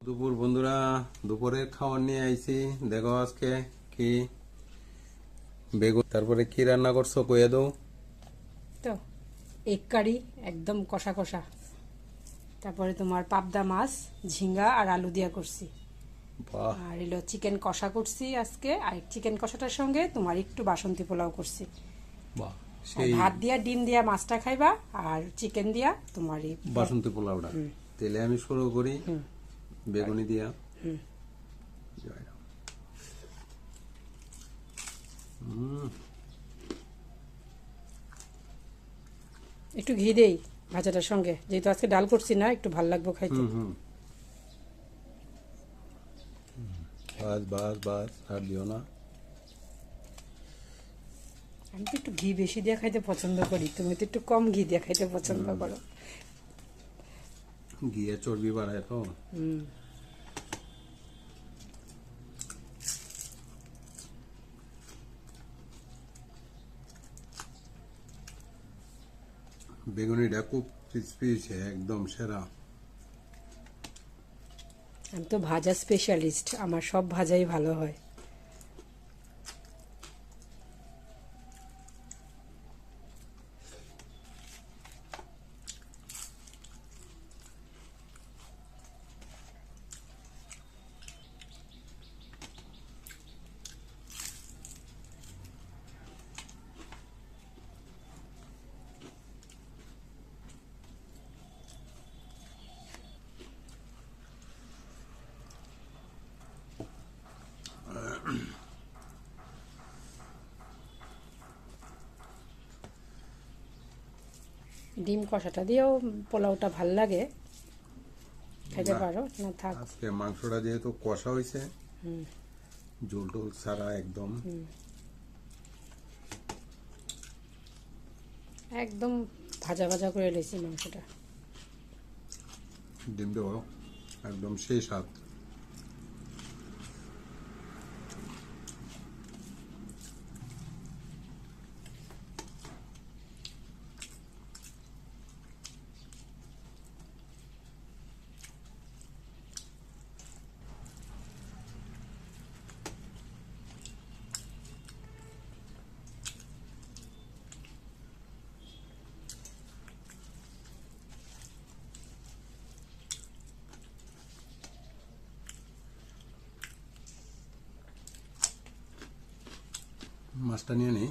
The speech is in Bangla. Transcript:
দুপুর বন্ধুরা, দুপুরের খাবার নিয়ে আইছি। দেখো আজকে কি বেগুন, তারপরে কি রান্না করছো কইয়া দাও তো এগ কারি একদম কষা কষা। তারপরে তোমার পাবদা মাছ, ঝিঙ্গা আর আলু দিয়া করছি। বাহ, আর এলো চিকেন কষা করছি আজকে। আর চিকেন কষাটার সঙ্গে তোমার একটু বাসন্তী পোলাও করছি। বাহ, আর সেই ভাত দিয়া ডিম দিয়া মাছটা খাইবা, আর চিকেন দিয়া তোমার এই বাসন্তী পোলাওটা। তেলে আমি শুরু করি বেগুনি দিয়া। জয় রাম। একটু ঘি দেই ভাজাটার সঙ্গে, যেহেতু আজকে ডাল করছি না, একটু ভাল লাগবে খাইতে। বাস বাস বাস, আর দিও না। আমি তো একটু ঘি বেশি দিয়ে খাইতে পছন্দ করি, তুমি তো একটু কম ঘি দিয়ে খাইতে পছন্দ করো। গিয়ে চর্বি বাড়ায় তো। বেগুনিটা খুব ক্রিসপি, একদম সেরা। আমি তো ভাজা স্পেশালিস্ট, আমার সব ভাজাই ভালো হয়। ডিম কষাটা দিয়েও পোলাওটা ভাল লাগে, খাইতে না, পারো না থাক। আজকে মাংসটা যেহেতু কষা হয়েছে, ঝোল টোল ছাড়া একদম। একদম ভাজা ভাজা করে লেছি মাংসটা। ডিম দেবো, একদম সেই স্বাদ। মাছটা নিয়ে নিই।